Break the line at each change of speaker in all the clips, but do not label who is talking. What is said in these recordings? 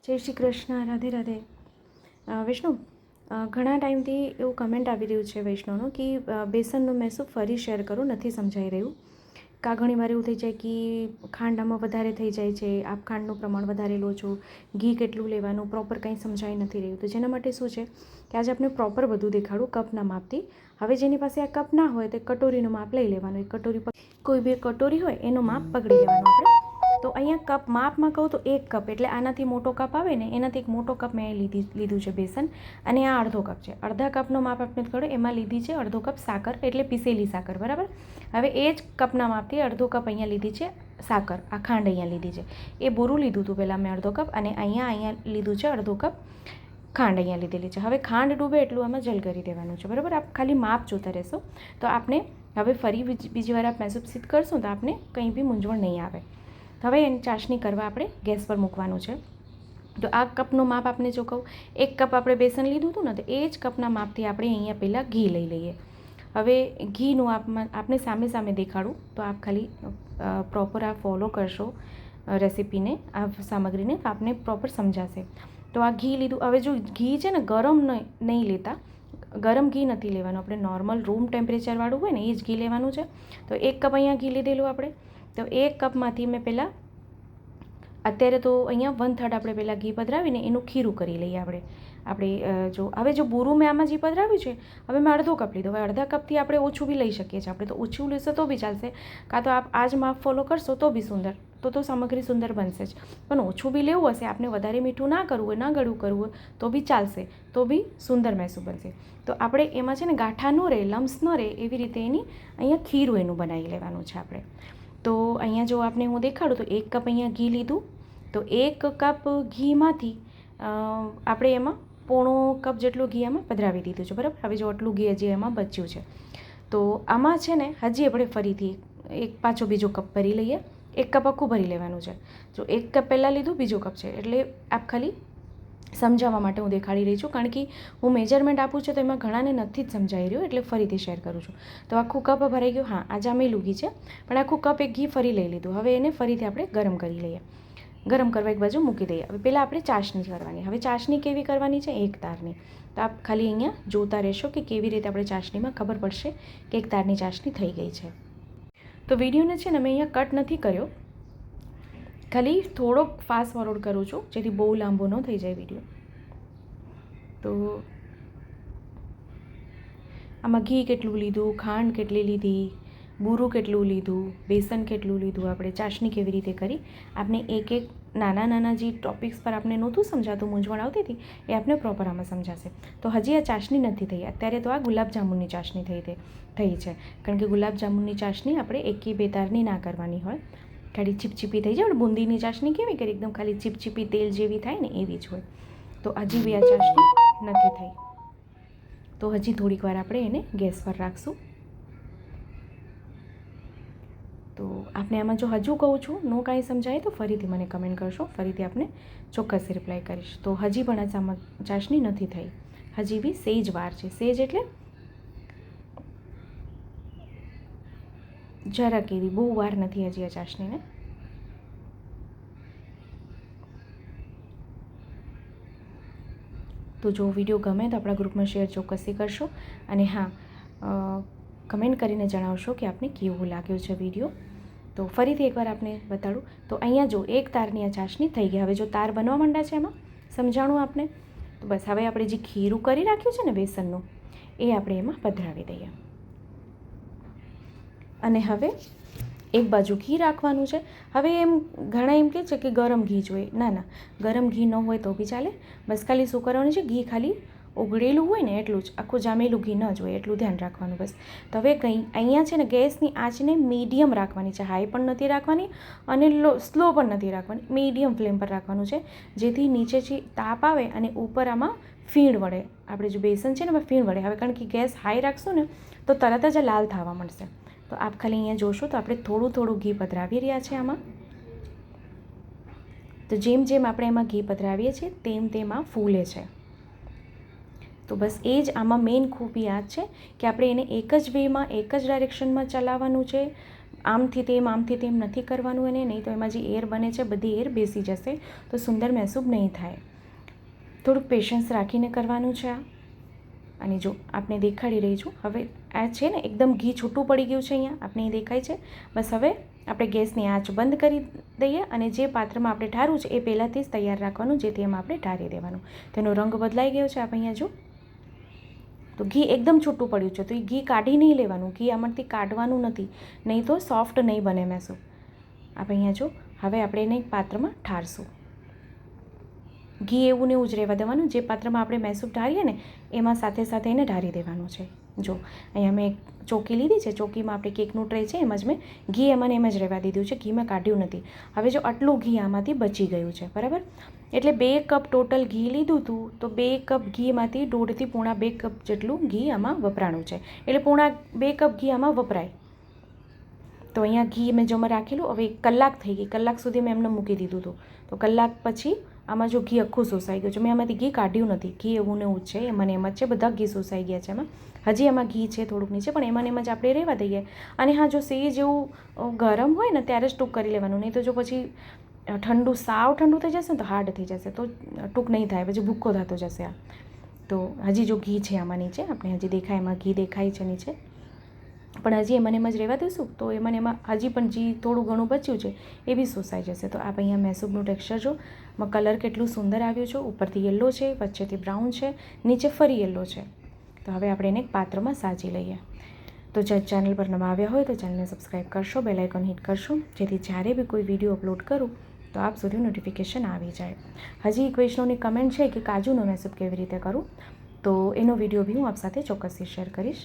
જય શ્રી કૃષ્ણ, રાધે રાધે. વિષ્ણુ, ઘણા ટાઈમથી એવું કમેન્ટ આવી રહ્યું છે વૈષ્ણવનું કે બેસનનું મેં શું ફરી શેર કરું, નથી સમજાઈ રહ્યું. કા ઘણી વાર એવું થઈ જાય કે ખાંડ આમાં વધારે થઈ જાય છે, આપ ખાંડનું પ્રમાણ વધારે લો છો, ઘી કેટલું લેવાનું પ્રોપર કંઈ સમજાઈ નથી રહ્યું. તો જેના માટે શું છે કે આજે આપણે પ્રોપર બધું દેખાડું કપના માપથી. હવે જેની પાસે આ કપ ના હોય તો કટોરીનું માપ લઈ લેવાનું. એક કટોરી, કોઈ બે કટોરી હોય એનું માપ પકડી લેવાનું આપણે. તો અહીંયા કપ માપમાં કહું તો 1 કપ, એટલે આનાથી મોટો કપ આવે ને એનાથી એક મોટો કપ મેં લીધું છે બેસન, અને આ અડધો કપ છે. અડધા કપનો માપ આપણે કરો, એમાં લીધી છે અડધો કપ સાકર, એટલે પીસેલી સાકર, બરાબર. હવે એ જ કપના માપથી અડધો કપ અહીંયા લીધી છે સાકર, આ ખાંડ અહીંયા લીધી છે. એ બુરું લીધું હતું પહેલાં મેં અડધો કપ, અને અહીંયા લીધું છે અડધો કપ ખાંડ અહીંયા લીધેલી છે. હવે ખાંડ ડૂબે એટલું આમાં જલ કરી દેવાનું છે, બરાબર. આપ ખાલી માપ જોતા રહેશો તો આપણે હવે ફરી બીજી વાર આપ મેસુપ કરશું તો આપણે કંઈ બી મૂંઝવણ નહીં આવે. હવે એની ચાસણી કરવા આપણે ગેસ પર મૂકવાનું છે. તો આ કપનું માપ આપણે જો કહું, 1 કપ આપણે બેસન લીધું હતું ને, તો એ જ કપના માપથી આપણે અહીંયા પહેલાં ઘી લઈ લઈએ. હવે ઘીનું આપણે સામે સામે દેખાડું તો આપ ખાલી પ્રોપર આ ફોલો કરશો રેસીપીને, આ સામગ્રીને, તો આપને પ્રોપર સમજાશે. તો આ ઘી લીધું. હવે જો ઘી છે ને ગરમ નહીં લેતા, ગરમ ઘી નથી લેવાનું, આપણે નોર્મલ રૂમ ટેમ્પરેચરવાળું હોય ને એ જ ઘી લેવાનું છે. તો 1 કપ અહીંયા ઘી લીધેલું આપણે. તો 1 કપમાંથી મેં પહેલાં, અત્યારે તો અહીંયા 1/3 આપણે પહેલાં ઘી પધરાવીને એનું ખીરું કરી લઈએ આપણે જો બુરું મેં આમાં જે પધરાવ્યું છે, હવે મેં અડધો કપ લીધો. હવે અડધા કપથી આપણે ઓછું બી લઈ શકીએ છીએ. આપણે તો ઓછું લેશો તો બી ચાલશે, કાં તો આપ આ જ માપ ફોલો કરશો તો બી સુંદર, તો સામગ્રી સુંદર બનશે જ. પણ ઓછું બી લેવું હશે, આપણે વધારે મીઠું ના કરવું હોય, ના ગળું કરવું હોય તો બી ચાલશે, તો બી સુંદર મૈસૂર બનશે. તો આપણે એમાં છે ને ગાંઠા ન રહે, લમ્સ ન રહે, એવી રીતે એની અહીંયા ખીરું એનું બનાવી લેવાનું છે આપણે. તો અહીંયા જો આપણે હું દેખાડું તો 1 કપ અહીંયા ઘી લીધું. તો 1 કપ ઘીમાંથી આપણે એમાં પોણો કપ જેટલું ઘી આમાં પધરાવી દીધું છે, બરાબર. હવે જો આટલું ઘી હજી એમાં બચ્યું છે, તો આમાં છે ને હજી આપણે ફરીથી પાછો બીજો કપ ભરી લઈએ. 1 કપ આખું ભરી લેવાનું છે. જો 1 કપ પહેલાં લીધું, બીજો કપ છે, એટલે આપ ખાલી સમજાવવા માટે હું દેખાડી રહી છું, કારણ કે હું મેજરમેન્ટ આપું છું તો એમાં ઘણાને નથી જ સમજાઈ રહ્યું, એટલે ફરીથી શેર કરું છું. તો આખું કપ ભરાઈ ગયું. હા, આ જામેલું ઘી છે, પણ આખું કપ એક ઘી ફરી લઈ લીધું. હવે એને ફરીથી આપણે ગરમ કરી લઈએ. ગરમ કરવા એક બાજુ મૂકી દઈએ. હવે પહેલાં આપણે ચાસણી કરવાની. હવે ચાસણી કેવી કરવાની છે? 1 તારની. તો આપ ખાલી અહીંયા જોતા રહેશો કે કેવી રીતે આપણે ચાસણીમાં ખબર પડશે કે 1 તારની ચાસણી થઈ ગઈ છે. તો વિડીયોને છે ને મેં અહીંયા કટ નથી કર્યો, ખાલી થોડોક ફાસ્ટ ફોરવર્ડ કરું છું, જેથી બહુ લાંબો ન થઈ જાય વિડીયો. તો આમાં ઘી કેટલું લીધું, ખાંડ કેટલી લીધી, બુરું કેટલું લીધું, બેસન કેટલું લીધું, આપણે ચાસણી કેવી રીતે કરી, આપણે એક નાના જે ટોપિક્સ પર આપણે નહોતું સમજાતું, મૂંઝવણ આવતી હતી, એ આપણે પ્રોપર આમાં સમજાશે. તો હજી આ ચાસણી નથી થઈ. અત્યારે તો આ ગુલાબજાંબુની ચાસણી થઈ છે, કારણ કે ગુલાબજાંબુની ચાસણી આપણે 1-2 તારની ના કરવાની હોય, ખાલી ચીપચીપી થઈ જાય. બુંદીની ચાસણી કેવી કરી, એકદમ ખાલી ચીપચીપી તેલ જેવી થાય ને એવી જ હોય. તો હજી બી આ ચાસણી નથી થઈ, તો હજી થોડીક વાર આપણે એને ગેસ પર રાખશું. તો આપને આમાં જો હજુ કહું છું નો કાંઈ સમજાય તો ફરીથી મને કમેન્ટ કરશો, ફરીથી આપને ચોક્કસ રિપ્લાય કરીશ. તો હજી પણ આ ચાસણી નથી થઈ, હજી બી સેજ વાર છે. સેજ એટલે જરાક એવી, બહુ વાર નથી હજી આ ચાસણીને. તો જો વિડીયો ગમે તો આપણા ગ્રુપમાં શેર ચોક્કસથી કરશો, અને હા, કમેન્ટ કરીને જણાવશો કે આપને કેવું લાગ્યું છે વિડીયો. તો ફરીથી એકવાર આપને બતાડું તો અહીંયા જો 1 તારની આ ચાસણી થઈ ગઈ. હવે જો તાર બનવા માંડ્યા છે એમાં સમજાણું આપને. તો બસ હવે આપણે જે ખીરું કરી રાખ્યું છે ને બેસનનું, એ આપણે એમાં પધરાવી દઈએ. અને હવે એક બાજુ ઘી રાખવાનું છે. હવે ઘણા એમ કહે છે કે ગરમ ઘી જોઈએ. ના, ગરમ ઘી ન હોય તો બી ચાલે. બસ ખાલી શું કરવાનું છે, ઘી ખાલી ઉગળેલું હોય ને એટલું જ, આખું જામેલું ઘી ન જોઈએ, એટલું ધ્યાન રાખવાનું બસ. તો હવે અહીંયા છે ને ગેસની આંચને મીડિયમ રાખવાની છે, હાઈ પણ નથી રાખવાની અને સ્લો પણ નથી રાખવાની, મીડિયમ ફ્લેમ પર રાખવાનું છે, જેથી નીચેથી તાપ આવે અને ઉપર આમાં ફીણ વળે. આપણે જો બેસન છે ને એમાં ફીણ વળે. હવે કારણ કે ગેસ હાઈ રાખશું ને તો તરત જ લાલ થવા મળશે. તો આપ ખાલી અહીંયા જોશો તો આપણે થોડું ઘી પધરાવી રહ્યા છે આમાં. તો જેમ આપણે એમાં ઘી પધરાવીએ છીએ તેમ આ ફૂલે છે. તો બસ એ જ આમાં મેઇન ખૂબી આ છે કે આપણે એને એક જ વેમાં, એક જ ડાયરેક્શનમાં ચલાવવાનું છે. આમથી તેમ નથી કરવાનું એને, નહીં તો એમાં જે એર બને છે બધી એર બેસી જશે તો સુંદર મહેસૂબ નહીં થાય. થોડુંક પેશન્સ રાખીને કરવાનું છે આ. અને જો આપણે દેખાડી રહી છું, હવે આ છે ને એકદમ ઘી છૂટું પડી ગયું છે અહીંયા, આપણે અહીં દેખાય છે. બસ હવે આપણે ગેસની આંચ બંધ કરી દઈએ અને જે પાત્રમાં આપણે ઠારવું છે એ પહેલાંથી જ તૈયાર રાખવાનું, જેથી એમાં આપણે ઠારી દેવાનું. તેનો રંગ બદલાઈ ગયો છે. આપણે અહીંયા જો તો ઘી એકદમ છૂટું પડ્યું છે, તો એ ઘી કાઢી નહીં લેવાનું, ઘી આમાંથી કાઢવાનું નથી, નહીં તો સોફ્ટ નહીં બને મહેસૂબ. આપણે અહીંયા જો હવે આપણે એને એક પાત્રમાં ઠારશું. ઘી એવું ને એવું જ રહેવા દેવાનું, જે પાત્રમાં આપણે મહેસૂબ ઢારીએ ને એમાં સાથે સાથે એને ઢારી દેવાનું છે. જો અહીંયા મેં એક ચોકી લીધી છે, ચોકીમાં આપણે કેકનું ટ્રે છે એમાં જ મેં ઘી એમાં એમ જ રહેવા દીધું છે, ઘી મેં કાઢ્યું નથી. હવે જો આટલું ઘી આમાંથી બચી ગયું છે, બરાબર. એટલે 2 કપ ટોટલ ઘી લીધું હતું, તો 2 કપ ઘીમાંથી 1.5 થી પોણા 2 કપ જેટલું ઘી આમાં વપરાણું છે, એટલે પોણા 2 કપ ઘી આમાં વપરાય. તો અહીંયા ઘી મેં જમા રાખેલું. હવે 1 કલાક થઈ ગઈ, કલાક સુધી મેં એમને મૂકી દીધું હતું, તો કલાક પછી આમાં જો ઘી આખું શોષાઈ ગયું છે. મેં આમાંથી ઘી કાઢ્યું નથી, ઘી એવું ને એવું જ છે, એમાં એમ જ છે, બધા ઘી શોષાઈ ગયા છે એમાં. હજી એમાં ઘી છે થોડુંક નીચે, પણ એમાં એમ જ આપણે રહેવા દઈએ. અને હા, જો સેજ જેવું ગરમ હોય ને ત્યારે જ ટૂંક કરી લેવાનું, નહીં તો જો પછી ઠંડુ સાવ ઠંડુ થઈ જશે ને તો હાર્ડ થઈ જશે, તો ટૂંક નહીં થાય, પછી ભૂક્કો થતો જશે આ. તો હજી જો ઘી છે આમાં નીચે, આપણે હજી દેખાય એમાં ઘી દેખાય છે નીચે, પણ હજી એમાં એમ જ રહેવા દઈશું તો એમાં હજી પણ જે થોડું ઘણું બચ્યું છે એ બી શોષાઈ જશે. તો આપ અહીંયા મહેસૂબનું ટેક્સચર જો, કલર કેટલું સુંદર આવ્યું છે, ઉપરથી યલો છે, વચ્ચેથી બ્રાઉન છે, નીચે ફરી યલો છે. તો હવે આપણે એને એક પાત્રમાં સાજી લઈએ. તો જો ચેનલ પર નવા આવ્યા હોય તો ચેનલને સબસ્ક્રાઈબ કરશો, બેલ આઇકોન હિટ કરશો, જેથી જ્યારે બી કોઈ વિડીયો અપલોડ કરું તો આપ સુધી નોટિફિકેશન આવી જાય. હજી એક વૈષ્ણવની કમેન્ટ છે કે કાજુનો મહેસૂબ કેવી રીતે કરું, તો એનો વિડીયો બી હું આપ સાથે ચોક્કસથી શેર કરીશ.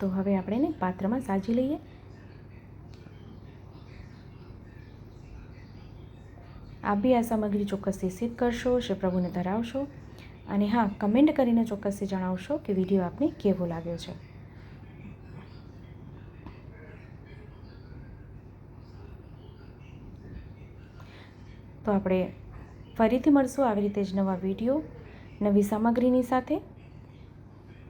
તો હવે આપણે એને પાત્રમાં સાજી લઈએ. આપ બી આ સામગ્રી ચોક્કસથી સિદ્ધ કરશો, શ્રી પ્રભુને ધરાવશો. અને હા, કમેન્ટ કરીને ચોક્કસથી જણાવશો કે વિડીયો આપને કેવો લાગ્યો છે. તો આપણે ફરીથી મળશું આવી રીતે જ નવા વિડીયો, નવી સામગ્રીની સાથે.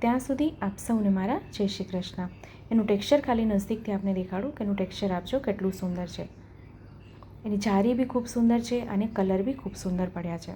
ત્યાં સુધી આપ સૌને મારા જય શ્રી કૃષ્ણ. એનું ટેક્સચર ખાલી નજીકથી આપને દેખાડું કે એનું ટેક્સચર આપજો કેટલું સુંદર છે. એની જારી બી ખૂબ સુંદર છે અને કલર બી ખૂબ સુંદર પડ્યા છે.